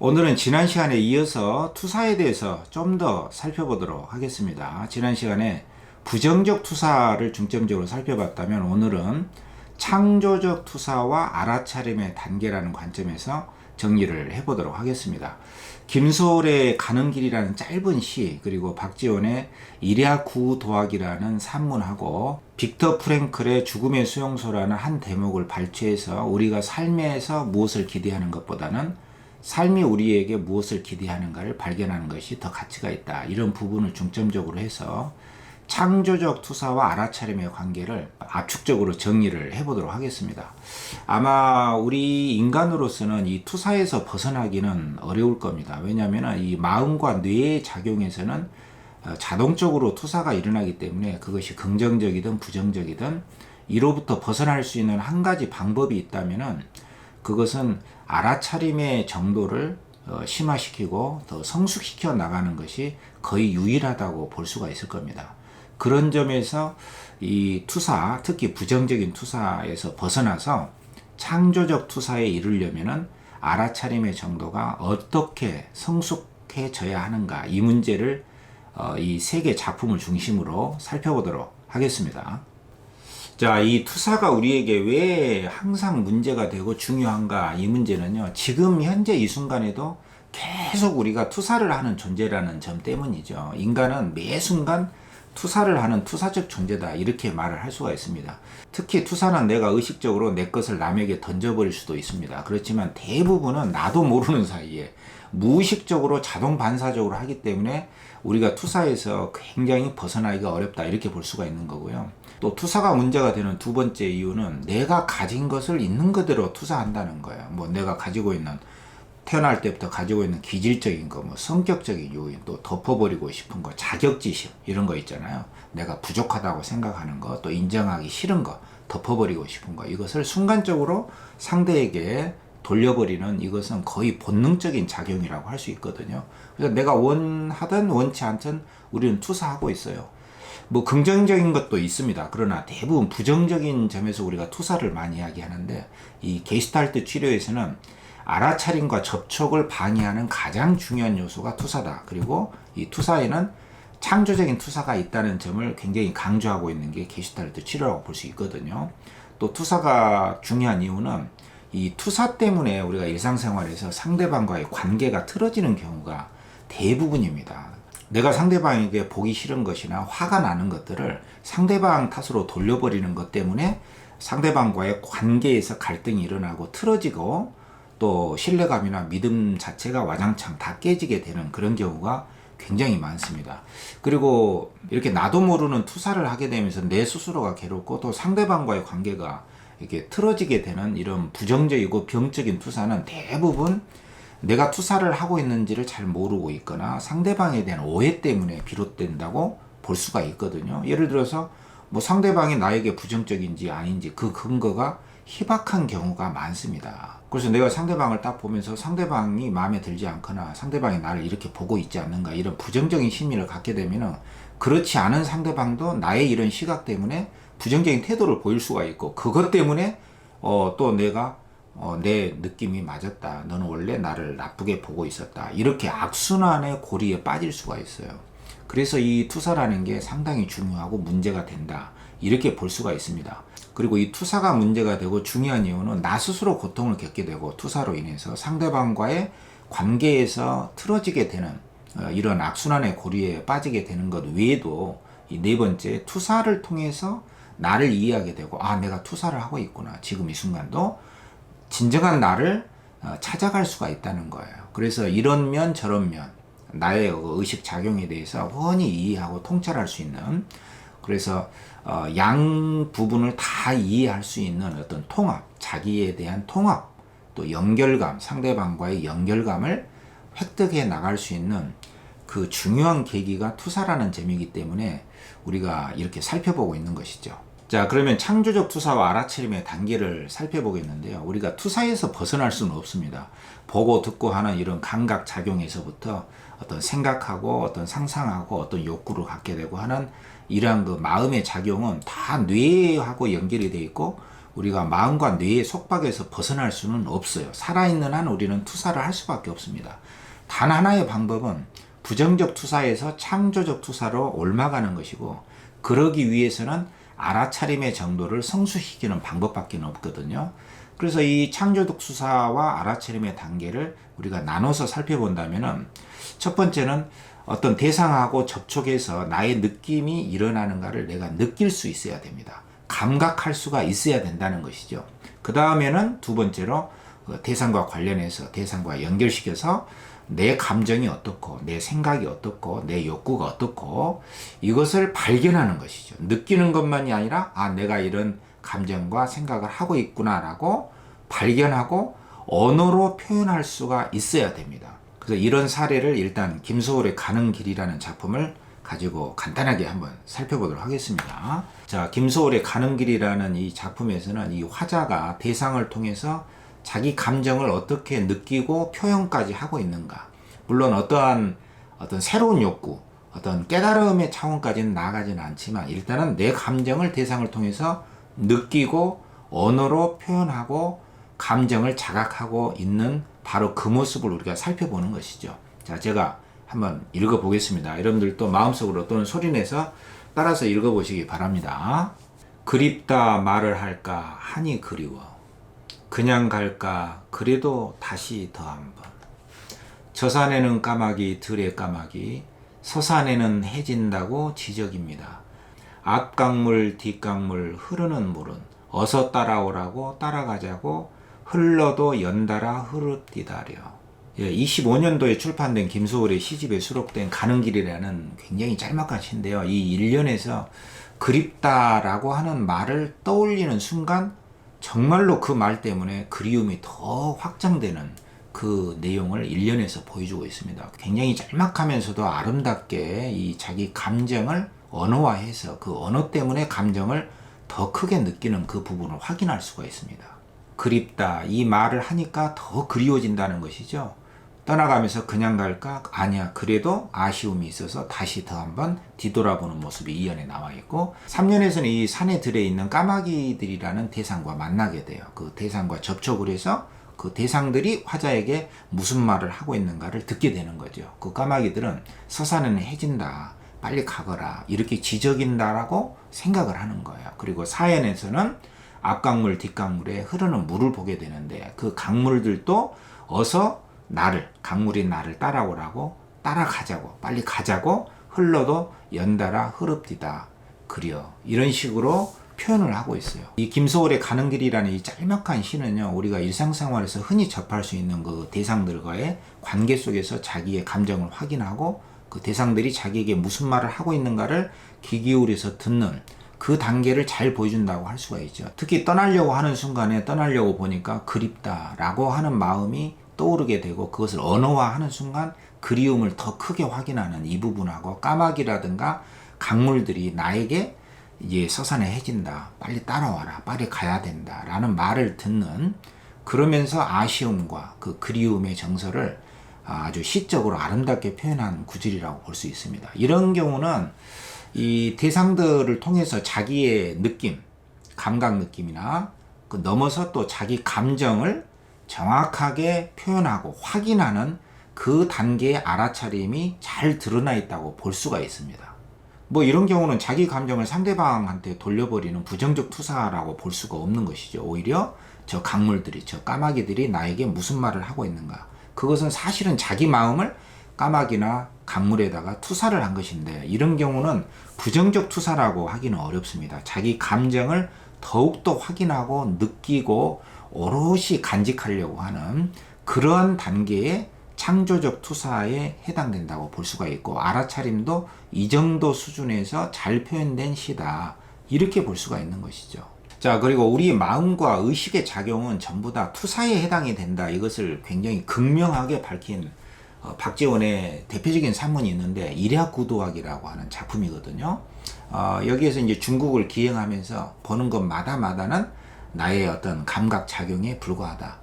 오늘은 지난 시간에 이어서 투사에 대해서 좀 더 살펴보도록 하겠습니다. 지난 시간에 부정적 투사를 중점적으로 살펴봤다면 오늘은 창조적 투사와 알아차림의 단계라는 관점에서 정리를 해보도록 하겠습니다. 김소월의 가는 길이라는 짧은 시, 그리고 박지원의 일야 구도학이라는 산문하고 빅터 프랭클의 죽음의 수용소라는 한 대목을 발췌해서 우리가 삶에서 무엇을 기대하는 것보다는 삶이 우리에게 무엇을 기대하는가를 발견하는 것이 더 가치가 있다. 이런 부분을 중점적으로 해서 창조적 투사와 알아차림의 관계를 압축적으로 정리를 해보도록 하겠습니다. 아마 우리 인간으로서는 이 투사에서 벗어나기는 어려울 겁니다. 왜냐하면 이 마음과 뇌의 작용에서는 자동적으로 투사가 일어나기 때문에 그것이 긍정적이든 부정적이든 이로부터 벗어날 수 있는 한 가지 방법이 있다면은 그것은 알아차림의 정도를 심화시키고 더 성숙시켜 나가는 것이 거의 유일하다고 볼 수가 있을 겁니다. 그런 점에서 이 투사, 특히 부정적인 투사에서 벗어나서 창조적 투사에 이르려면은 알아차림의 정도가 어떻게 성숙해져야 하는가, 이 문제를 이 세 개 작품을 중심으로 살펴보도록 하겠습니다. 자, 이 투사가 우리에게 왜 항상 문제가 되고 중요한가? 이 문제는요, 지금 현재 이 순간에도 계속 우리가 투사를 하는 존재라는 점 때문이죠. 인간은 매 순간 투사를 하는 투사적 존재다, 이렇게 말을 할 수가 있습니다. 특히 투사는 내가 의식적으로 내 것을 남에게 던져버릴 수도 있습니다. 그렇지만 대부분은 나도 모르는 사이에 무의식적으로 자동 반사적으로 하기 때문에 우리가 투사에서 굉장히 벗어나기가 어렵다, 이렇게 볼 수가 있는 거고요. 또 투사가 문제가 되는 두 번째 이유는 내가 가진 것을 있는 그대로 투사한다는 거예요. 뭐 내가 가지고 있는, 태어날 때부터 가지고 있는 기질적인 거, 뭐 성격적인 요인, 또 덮어버리고 싶은 거, 자격지심, 이런 거 있잖아요. 내가 부족하다고 생각하는 거, 또 인정하기 싫은 거, 덮어버리고 싶은 거, 이것을 순간적으로 상대에게 돌려버리는, 이것은 거의 본능적인 작용이라고 할 수 있거든요. 그래서 내가 원하든 원치 않든 우리는 투사하고 있어요. 뭐 긍정적인 것도 있습니다. 그러나 대부분 부정적인 점에서 우리가 투사를 많이 이야기하는데, 이 게슈탈트 치료에서는 알아차림과 접촉을 방해하는 가장 중요한 요소가 투사다. 그리고 이 투사에는 창조적인 투사가 있다는 점을 굉장히 강조하고 있는 게 게슈탈트 치료라고 볼 수 있거든요. 또 투사가 중요한 이유는 이 투사 때문에 우리가 일상생활에서 상대방과의 관계가 틀어지는 경우가 대부분입니다. 내가 상대방에게 보기 싫은 것이나 화가 나는 것들을 상대방 탓으로 돌려버리는 것 때문에 상대방과의 관계에서 갈등이 일어나고 틀어지고, 또 신뢰감이나 믿음 자체가 와장창 다 깨지게 되는 그런 경우가 굉장히 많습니다. 그리고 이렇게 나도 모르는 투사를 하게 되면서 내 스스로가 괴롭고, 또 상대방과의 관계가 이렇게 틀어지게 되는 이런 부정적이고 병적인 투사는 대부분 내가 투사를 하고 있는지를 잘 모르고 있거나 상대방에 대한 오해 때문에 비롯된다고 볼 수가 있거든요. 예를 들어서 뭐 상대방이 나에게 부정적인지 아닌지 그 근거가 희박한 경우가 많습니다. 그래서 내가 상대방을 딱 보면서 상대방이 마음에 들지 않거나 상대방이 나를 이렇게 보고 있지 않는가, 이런 부정적인 심리를 갖게 되면은 그렇지 않은 상대방도 나의 이런 시각 때문에 부정적인 태도를 보일 수가 있고, 그것 때문에 또 내가 내 느낌이 맞았다, 너는 원래 나를 나쁘게 보고 있었다, 이렇게 악순환의 고리에 빠질 수가 있어요. 그래서 이 투사라는 게 상당히 중요하고 문제가 된다, 이렇게 볼 수가 있습니다. 그리고 이 투사가 문제가 되고 중요한 이유는 나 스스로 고통을 겪게 되고, 투사로 인해서 상대방과의 관계에서 틀어지게 되는 이런 악순환의 고리에 빠지게 되는 것 외에도, 이 네 번째, 투사를 통해서 나를 이해하게 되고, 아, 내가 투사를 하고 있구나, 지금 이 순간도 진정한 나를 찾아갈 수가 있다는 거예요. 그래서 이런 면 저런 면, 나의 의식 작용에 대해서 훤히 이해하고 통찰할 수 있는, 그래서 양 부분을 다 이해할 수 있는 어떤 통합, 자기에 대한 통합, 또 연결감, 상대방과의 연결감을 획득해 나갈 수 있는 그 중요한 계기가 투사라는 점이기 때문에 우리가 이렇게 살펴보고 있는 것이죠. 자, 그러면 창조적 투사와 알아차림의 단계를 살펴보겠는데요. 우리가 투사에서 벗어날 수는 없습니다. 보고 듣고 하는 이런 감각 작용에서부터 어떤 생각하고 어떤 상상하고 어떤 욕구를 갖게 되고 하는 이러한 그 마음의 작용은 다 뇌하고 연결이 되어 있고, 우리가 마음과 뇌의 속박에서 벗어날 수는 없어요. 살아있는 한 우리는 투사를 할 수밖에 없습니다. 단 하나의 방법은 부정적 투사에서 창조적 투사로 옮아가는 것이고, 그러기 위해서는 알아차림의 정도를 성숙시키는 방법밖에 없거든요. 그래서 이 창조적 투사와 알아차림의 단계를 우리가 나눠서 살펴본다면은, 첫 번째는 어떤 대상하고 접촉해서 나의 느낌이 일어나는가를 내가 느낄 수 있어야 됩니다. 감각할 수가 있어야 된다는 것이죠. 그 다음에는 두 번째로 대상과 관련해서 대상과 연결시켜서 내 감정이 어떻고 내 생각이 어떻고 내 욕구가 어떻고 이것을 발견하는 것이죠. 느끼는 것만이 아니라 내가 이런 감정과 생각을 하고 있구나 라고 발견하고 언어로 표현할 수가 있어야 됩니다. 그래서 이런 사례를 일단 김소월의 가는 길이라는 작품을 가지고 간단하게 한번 살펴보도록 하겠습니다. 자, 김소월의 가는 길이라는 이 작품에서는 이 화자가 대상을 통해서 자기 감정을 어떻게 느끼고 표현까지 하고 있는가. 물론 어떤 새로운 욕구, 어떤 깨달음의 차원까지는 나아가지는 않지만 일단은 내 감정을 대상을 통해서 느끼고 언어로 표현하고 감정을 자각하고 있는 바로 그 모습을 우리가 살펴보는 것이죠. 자, 제가 한번 읽어보겠습니다. 여러분들도 마음속으로 또는 소리내서 따라서 읽어보시기 바랍니다. 그립다 말을 할까 하니 그리워. 그냥 갈까 그래도 다시 더 한번. 저 산에는 까마귀 들에 까마귀 서산에는 해진다고 지적입니다. 앞강물 뒷강물 흐르는 물은 어서 따라오라고 따라가자고 흘러도 연달아 흐르디다려. 25년도에 출판된 김소월의 시집에 수록된 가는 길이라는 굉장히 짤막한 시인데요. 이 1년에서 그립다라고 하는 말을 떠올리는 순간 정말로 그 말 때문에 그리움이 더 확장되는 그 내용을 1년에서 보여주고 있습니다. 굉장히 짤막하면서도 아름답게 이 자기 감정을 언어화해서 그 언어 때문에 감정을 더 크게 느끼는 그 부분을 확인할 수가 있습니다. 그립다 이 말을 하니까 더 그리워진다는 것이죠. 떠나가면서 그냥 갈까? 아니야. 그래도 아쉬움이 있어서 다시 더 한번 뒤돌아보는 모습이 2년에 나와 있고 3년에서는 이 산에 들어있는 까마귀들이라는 대상과 만나게 돼요. 그 대상과 접촉을 해서 그 대상들이 화자에게 무슨 말을 하고 있는가를 듣게 되는 거죠. 그 까마귀들은 서산에는 해진다. 빨리 가거라. 이렇게 지적인다라고 생각을 하는 거예요. 그리고 사연에서는 앞강물 뒷강물에 흐르는 물을 보게 되는데 그 강물들도 어서 강물인 나를 따라오라고 따라가자고 빨리 가자고 흘러도 연달아 흐릅디다 그려 이런 식으로 표현을 하고 있어요. 이 김소월의 가는 길이라는 이 짤막한 시는요, 우리가 일상생활에서 흔히 접할 수 있는 그 대상들과의 관계 속에서 자기의 감정을 확인하고 그 대상들이 자기에게 무슨 말을 하고 있는가를 귀 기울여서 듣는 그 단계를 잘 보여준다고 할 수가 있죠. 특히 떠나려고 하는 순간에 떠나려고 보니까 그립다라고 하는 마음이 떠오르게 되고 그것을 언어화하는 순간 그리움을 더 크게 확인하는 이 부분하고 까마귀라든가 강물들이 나에게 이제 서산에 해진다. 빨리 따라와라. 빨리 가야 된다. 라는 말을 듣는 그러면서 아쉬움과 그 그리움의 정서를 아주 시적으로 아름답게 표현한 구절이라고 볼 수 있습니다. 이런 경우는 이 대상들을 통해서 자기의 느낌, 감각 느낌이나 그 넘어서 또 자기 감정을 정확하게 표현하고 확인하는 그 단계의 알아차림이 잘 드러나 있다고 볼 수가 있습니다. 뭐 이런 경우는 자기 감정을 상대방한테 돌려버리는 부정적 투사라고 볼 수가 없는 것이죠. 오히려 저 강물들이, 저 까마귀들이 나에게 무슨 말을 하고 있는가. 그것은 사실은 자기 마음을 까마귀나 강물에다가 투사를 한 것인데 이런 경우는 부정적 투사라고 하기는 어렵습니다. 자기 감정을 더욱더 확인하고 느끼고 오롯이 간직하려고 하는 그러한 단계의 창조적 투사에 해당된다고 볼 수가 있고 알아차림도 이 정도 수준에서 잘 표현된 시다 이렇게 볼 수가 있는 것이죠. 자, 그리고 우리 마음과 의식의 작용은 전부 다 투사에 해당이 된다. 이것을 굉장히 극명하게 밝힌 박지원의 대표적인 산문이 있는데 일야구도학이라고 하는 작품이거든요. 여기에서 이제 중국을 기행하면서 보는 것마다는 나의 어떤 감각 작용에 불과하다.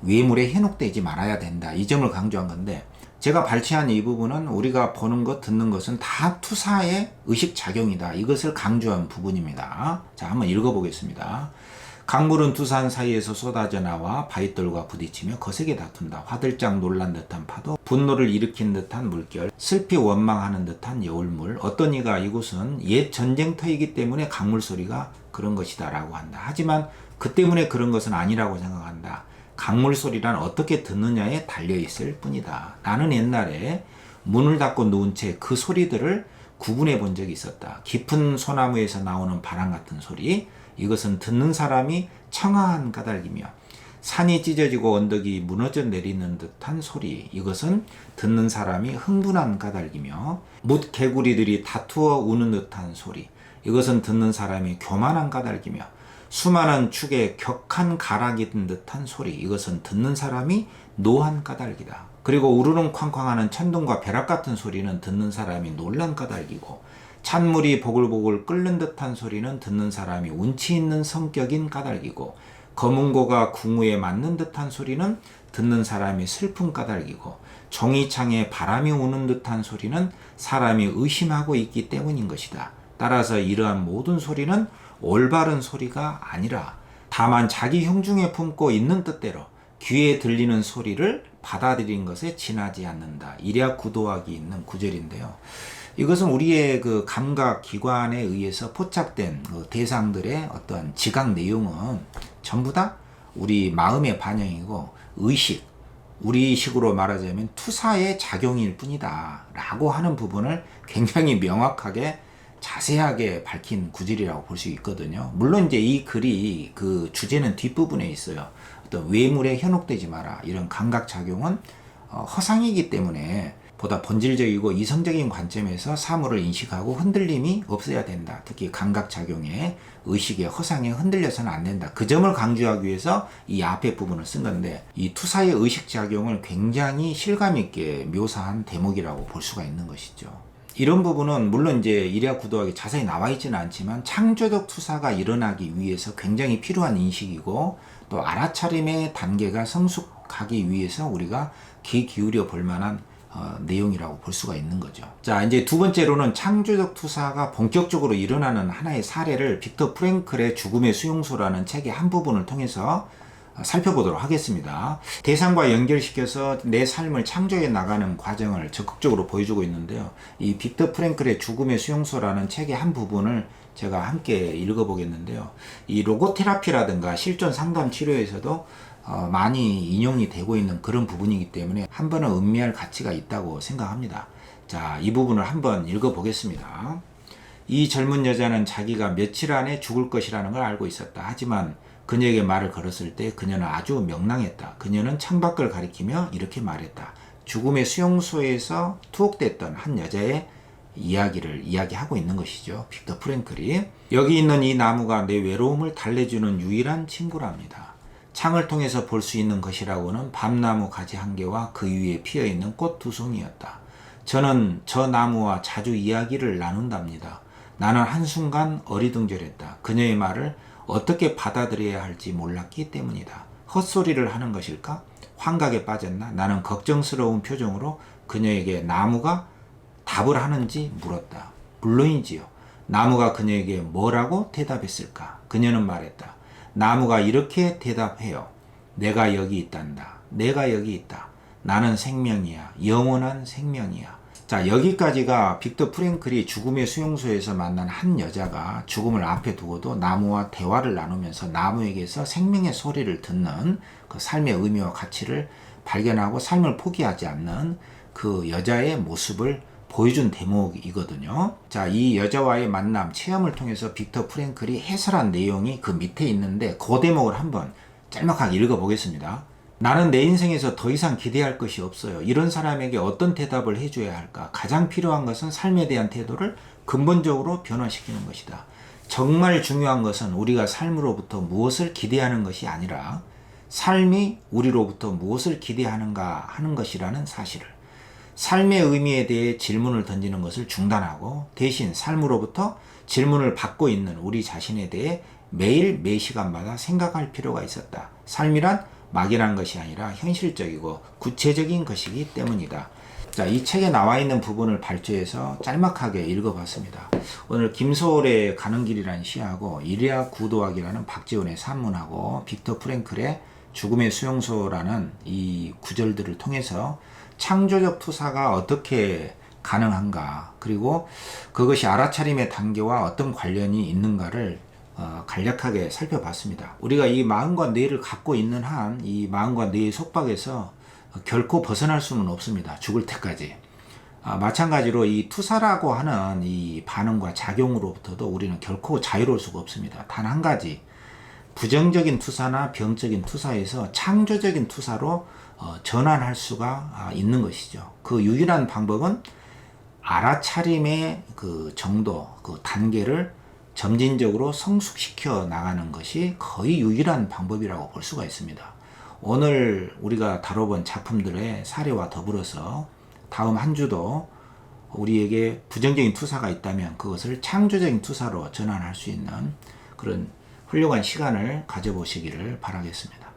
외물에 현혹되지 말아야 된다. 이 점을 강조한 건데 제가 발췌한 이 부분은 우리가 보는 것, 듣는 것은 다 투사의 의식 작용이다. 이것을 강조한 부분입니다. 자, 한번 읽어보겠습니다. 강물은 두 산 사이에서 쏟아져 나와 바윗돌과 부딪히며 거세게 다툰다. 화들짝 놀란 듯한 파도, 분노를 일으킨 듯한 물결, 슬피 원망하는 듯한 여울물. 어떤 이가 이곳은 옛 전쟁터이기 때문에 강물 소리가 그런 것이다 라고 한다. 하지만 그 때문에 그런 것은 아니라고 생각한다. 강물 소리란 어떻게 듣느냐에 달려있을 뿐이다. 나는 옛날에 문을 닫고 누운 채 그 소리들을 구분해 본 적이 있었다. 깊은 소나무에서 나오는 바람 같은 소리, 이것은 듣는 사람이 청아한 까닭이며, 산이 찢어지고 언덕이 무너져 내리는 듯한 소리, 이것은 듣는 사람이 흥분한 까닭이며, 뭇 개구리들이 다투어 우는 듯한 소리, 이것은 듣는 사람이 교만한 까닭이며, 수많은 축에 격한 가락이 든 듯한 소리, 이것은 듣는 사람이 노한 까닭이다. 그리고 우르릉 쾅쾅하는 천둥과 벼락 같은 소리는 듣는 사람이 놀란 까닭이고, 찬물이 보글보글 끓는 듯한 소리는 듣는 사람이 운치 있는 성격인 까닭이고, 검은고가 궁우에 맞는 듯한 소리는 듣는 사람이 슬픈 까닭이고, 종이창에 바람이 우는 듯한 소리는 사람이 의심하고 있기 때문인 것이다. 따라서 이러한 모든 소리는 올바른 소리가 아니라 다만 자기 흉중에 품고 있는 뜻대로 귀에 들리는 소리를 받아들인 것에 지나지 않는다. 이랴 구도학이 있는 구절인데요. 이것은 우리의 그 감각 기관에 의해서 포착된 그 대상들의 어떤 지각 내용은 전부 다 우리 마음의 반영이고, 의식, 우리식으로 말하자면 투사의 작용일 뿐이다 라고 하는 부분을 굉장히 명확하게 자세하게 밝힌 구절이라고 볼 수 있거든요. 물론 이제 이 글이 그 주제는 뒷부분에 있어요. 어떤 외물에 현혹되지 마라, 이런 감각작용은 허상이기 때문에 보다 본질적이고 이성적인 관점에서 사물을 인식하고 흔들림이 없어야 된다. 특히 감각작용에, 의식의 허상에 흔들려서는 안 된다. 그 점을 강조하기 위해서 이 앞에 부분을 쓴 건데, 이 투사의 의식작용을 굉장히 실감있게 묘사한 대목이라고 볼 수가 있는 것이죠. 이런 부분은 물론 이제 이랴 구도학에 자세히 나와 있지는 않지만 창조적 투사가 일어나기 위해서 굉장히 필요한 인식이고, 또 알아차림의 단계가 성숙하기 위해서 우리가 귀 기울여 볼 만한 내용이라고 볼 수가 있는 거죠. 자, 이제 두 번째로는 창조적 투사가 본격적으로 일어나는 하나의 사례를 빅터 프랭클의 죽음의 수용소라는 책의 한 부분을 통해서 살펴보도록 하겠습니다. 대상과 연결시켜서 내 삶을 창조해 나가는 과정을 적극적으로 보여주고 있는데요. 이 빅터 프랭클의 죽음의 수용소라는 책의 한 부분을 제가 함께 읽어보겠는데요. 이 로고테라피라든가 실존 상담 치료에서도 많이 인용이 되고 있는 그런 부분이기 때문에 한 번은 음미할 가치가 있다고 생각합니다. 자, 이 부분을 한번 읽어보겠습니다. 이 젊은 여자는 자기가 며칠 안에 죽을 것이라는 걸 알고 있었다. 하지만 그녀에게 말을 걸었을 때 그녀는 아주 명랑했다. 그녀는 창밖을 가리키며 이렇게 말했다. 죽음의 수용소에서 투옥됐던 한 여자의 이야기를 이야기하고 있는 것이죠. 빅터 프랭클이. 여기 있는 이 나무가 내 외로움을 달래주는 유일한 친구랍니다. 창을 통해서 볼 수 있는 것이라고는 밤나무 가지 한 개와 그 위에 피어있는 꽃 두 송이였다. 저는 저 나무와 자주 이야기를 나눈답니다. 나는 한순간 어리둥절했다. 그녀의 말을 어떻게 받아들여야 할지 몰랐기 때문이다. 헛소리를 하는 것일까? 환각에 빠졌나? 나는 걱정스러운 표정으로 그녀에게 나무가 답을 하는지 물었다. 물론이지요. 나무가 그녀에게 뭐라고 대답했을까? 그녀는 말했다. 나무가 이렇게 대답해요. 내가 여기 있단다. 내가 여기 있다. 나는 생명이야. 영원한 생명이야. 자, 여기까지가 빅터 프랭클이 죽음의 수용소에서 만난 한 여자가 죽음을 앞에 두고도 나무와 대화를 나누면서 나무에게서 생명의 소리를 듣는 그 삶의 의미와 가치를 발견하고 삶을 포기하지 않는 그 여자의 모습을 보여준 대목이거든요. 자, 이 여자와의 만남, 체험을 통해서 빅터 프랭클이 해설한 내용이 그 밑에 있는데 그 대목을 한번 짤막하게 읽어보겠습니다. 나는 내 인생에서 더 이상 기대할 것이 없어요. 이런 사람에게 어떤 대답을 해줘야 할까? 가장 필요한 것은 삶에 대한 태도를 근본적으로 변화시키는 것이다. 정말 중요한 것은 우리가 삶으로부터 무엇을 기대하는 것이 아니라 삶이 우리로부터 무엇을 기대하는가 하는 것이라는 사실을, 삶의 의미에 대해 질문을 던지는 것을 중단하고 대신 삶으로부터 질문을 받고 있는 우리 자신에 대해 매일 매 시간마다 생각할 필요가 있었다. 삶이란 막연한 것이 아니라 현실적이고 구체적인 것이기 때문이다. 자, 이 책에 나와 있는 부분을 발췌해서 짤막하게 읽어봤습니다. 오늘 김소월의 가는 길이라는 시하고 이리아 구도학이라는 박지원의 산문하고 빅터 프랭클의 죽음의 수용소라는 이 구절들을 통해서 창조적 투사가 어떻게 가능한가, 그리고 그것이 알아차림의 단계와 어떤 관련이 있는가를 간략하게 살펴봤습니다. 우리가 이 마음과 뇌를 갖고 있는 한 이 마음과 뇌의 속박에서 결코 벗어날 수는 없습니다. 죽을 때까지. 마찬가지로 이 투사라고 하는 이 반응과 작용으로부터도 우리는 결코 자유로울 수가 없습니다. 단 한 가지, 부정적인 투사나 병적인 투사에서 창조적인 투사로 전환할 수가 있는 것이죠. 그 유일한 방법은 알아차림의 그 정도, 그 단계를 점진적으로 성숙시켜 나가는 것이 거의 유일한 방법이라고 볼 수가 있습니다. 오늘 우리가 다뤄본 작품들의 사례와 더불어서 다음 한 주도 우리에게 부정적인 투사가 있다면 그것을 창조적인 투사로 전환할 수 있는 그런 훌륭한 시간을 가져보시기를 바라겠습니다.